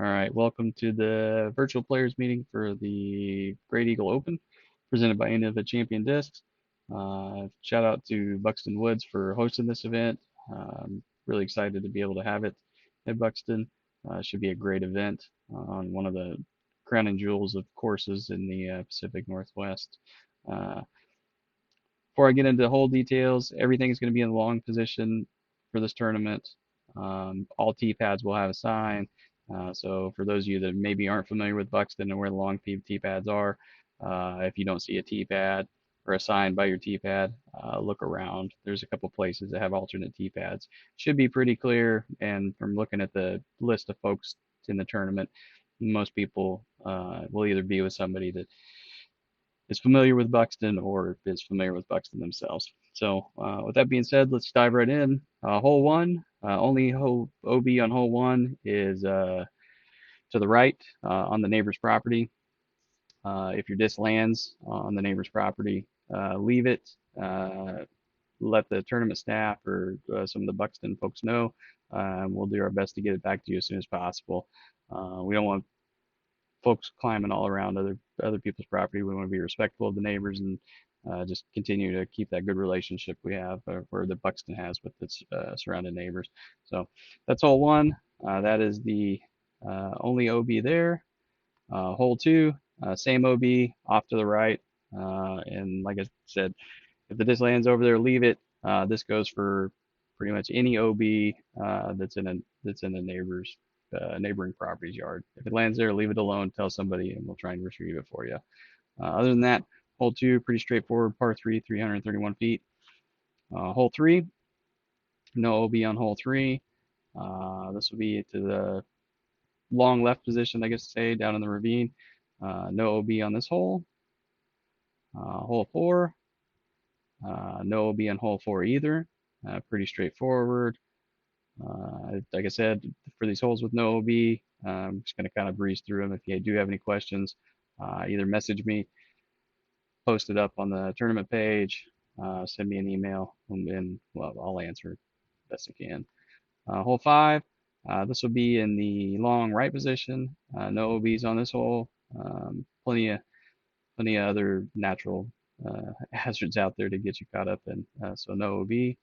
All right, welcome to the virtual players meeting for the Great Eagle Open, presented by Innova Champion Discs. Shout out to Buxton Woods for hosting this event. Really excited to be able to have it at Buxton. Should be a great event on one of the crowning jewels of courses in the Pacific Northwest. Uh, Before I get into whole details, everything is going to be in the long position for this tournament. All tee pads will have a sign. So for those of you that maybe aren't familiar with Buxton and where the long tee pads are, if you don't see a tee pad or a sign by your tee pad, look around. There's a couple places that have alternate tee pads. Should be pretty clear. And from looking at the list of folks in the tournament, most people will either be with somebody that is familiar with Buxton or is familiar with Buxton themselves. So with that being said, let's dive right in. Hole one, only hole OB on hole one is to the right on the neighbor's property. If your disc lands on the neighbor's property, leave it. Let the tournament staff or some of the Buxton folks know. We'll do our best to get it back to you as soon as possible. We don't want folks climbing all around other people's property. We want to be respectful of the neighbors and just continue to keep that good relationship we have, or that Buxton has with its surrounding neighbors. So that's hole one. That is the only OB there. Hole two, same OB off to the right. And like I said, if the disc lands over there, leave it. This goes for pretty much any OB that's in a neighbor's neighboring property's yard. If it lands there, leave it alone. Tell somebody, and we'll try and retrieve it for you. Other than that, hole two, pretty straightforward. Par three, 331 feet. Hole three, no OB on hole three. This will be to the long left position, I guess to say, down in the ravine. No OB on this hole. Hole four, no OB on hole four either. Pretty straightforward. Like I said, for these holes with no OB, I'm just going to kind of breeze through them. If you do have any questions, either message me, post it up on the tournament page, send me an email, and well, I'll answer best I can. Hole five, this will be in the long right position. No OBs on this hole. Plenty of other natural hazards out there to get you caught up in. So no OB.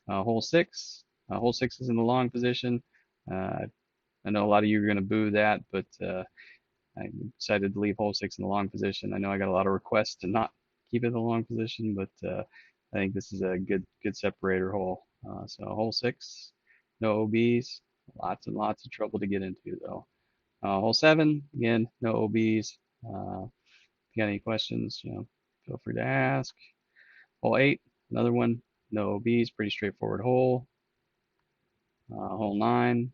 Hole six. Hole six is in the long position. Uh, I know a lot of you are going to boo that, but I decided to leave hole six in the long position. I know I got a lot of requests to not keep it in the long position, but I think this is a good separator hole. So hole six, no OBs, lots and lots of trouble to get into though. Hole seven, again, no OBs. If you got any questions, feel free to ask. Hole eight, another one, no OBs, pretty straightforward hole. Hole nine,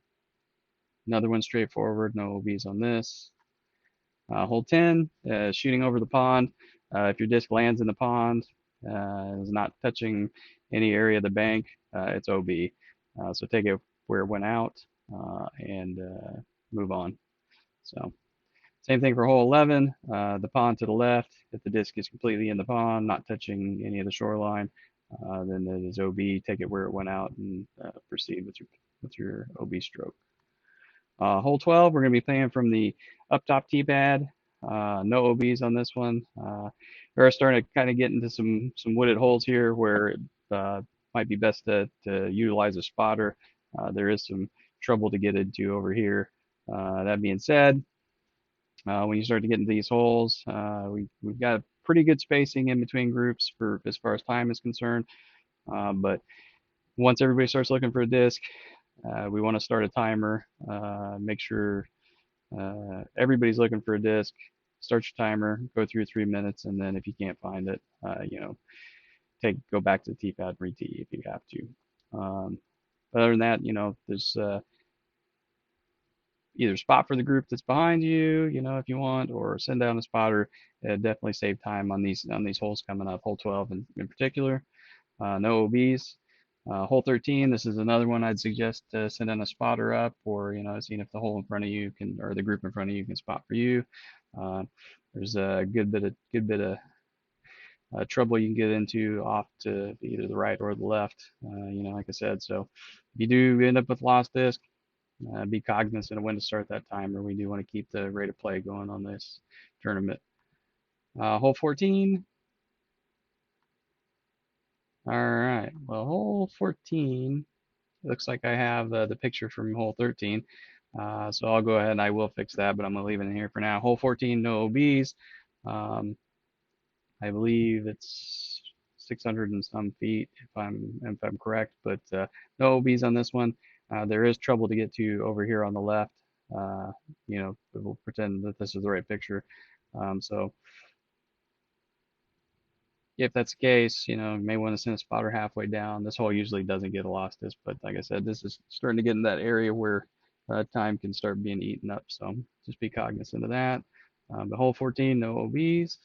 another one straightforward, no OBs on this. Hole 10, shooting over the pond. If your disc lands in the pond, is not touching any area of the bank, it's OB. So take it where it went out and move on. So same thing for hole 11, the pond to the left. If the disc is completely in the pond, not touching any of the shoreline, then it is OB. Take it where it went out and proceed with your OB stroke. Hole 12, we're going to be playing from the up top tee pad. No OBs on this one. We're starting to kind of get into some wooded holes here where it might be best to utilize a spotter. There is some trouble to get into over here. That being said, when you start to get into these holes, we've got pretty good spacing in between groups for as far as time is concerned. But once everybody starts looking for a disc, we want to start a timer, make sure everybody's looking for a disc, start your timer, go through 3 minutes, and then if you can't find it, go back to the tee pad, re-tee if you have to. Other than that, there's either spot for the group that's behind you, if you want, or send down a spotter. Definitely save time on these holes coming up, hole 12 in particular. No OBs. Hole 13, this is another one I'd suggest sending a spotter up, or seeing if the hole in front of you can, or the group in front of you can spot for you. There's a good bit of trouble you can get into off to either the right or the left. Like I said, so if you do end up with lost disc, be cognizant of when to start that timer. We do want to keep the rate of play going on this tournament. Hole 14. All right. Well, hole 14 looks like I have the picture from hole 13. So I'll go ahead and I will fix that, but I'm gonna leave it in here for now. Hole 14, no OBs. Um, I believe it's 600 and some feet if I'm correct, but no OBs on this one. There is trouble to get to over here on the left. Uh, we'll pretend that this is the right picture. So if that's the case, you may want to send a spotter halfway down. This hole usually doesn't get a lostis, but like I said, this is starting to get in that area where time can start being eaten up. So just be cognizant of that. The hole 14, no OBs.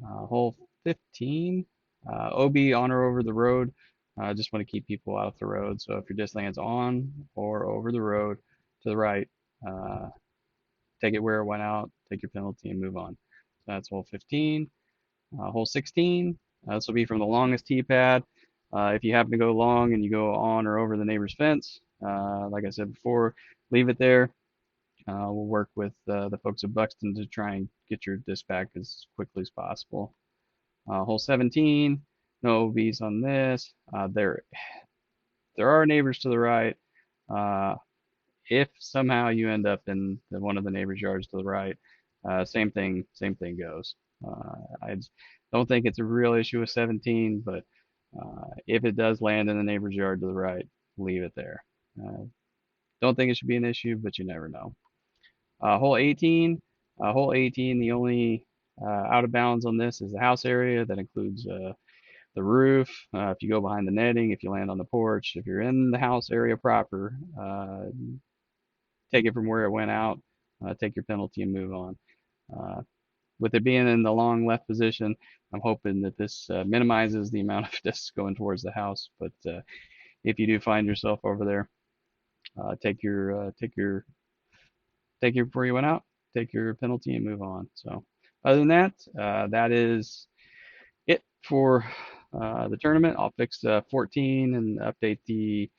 Hole 15, OB on or over the road. I just want to keep people out of the road. So if your disc lands on or over the road to the right, uh, take it where it went out, take your penalty and move on. So that's hole 15. Hole 16, this will be from the longest tee pad. If you happen to go long and you go on or over the neighbor's fence, like I said before, leave it there. We'll work with the folks at Buxton to try and get your disc back as quickly as possible. Hole 17, no OBs on this. There are neighbors to the right. Uh, if somehow you end up in one of the neighbors' yards to the right, same thing goes. I don't think it's a real issue with 17, but if it does land in the neighbor's yard to the right, leave it there. Don't think it should be an issue, but you never know. Hole 18, the only out of bounds on this is the house area. That includes the roof. If you go behind the netting, if you land on the porch, if you're in the house area proper, take it from where it went out, take your penalty and move on. Uh, with it being in the long left position, I'm hoping that this minimizes the amount of discs going towards the house. But if you do find yourself over there, take your before you went out, take your penalty and move on. So other than that, that is it for the tournament. I'll fix 14 and update the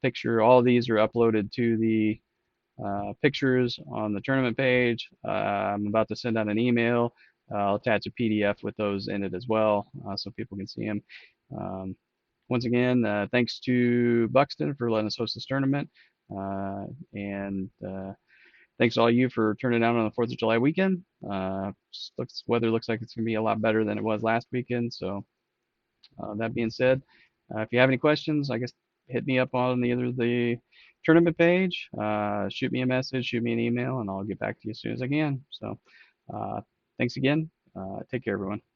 picture. All of these are uploaded to the pictures on the tournament page. I'm about to send out an email. I'll attach a PDF with those in it as well, so people can see them. Um, Once again, thanks to Buxton for letting us host this tournament, and thanks to all you for turning out on the 4th of July weekend. Weather looks like it's going to be a lot better than it was last weekend. So that being said, if you have any questions, I guess hit me up on either the tournament page, shoot me a message, shoot me an email, and I'll get back to you as soon as I can. So thanks again. Take care, everyone.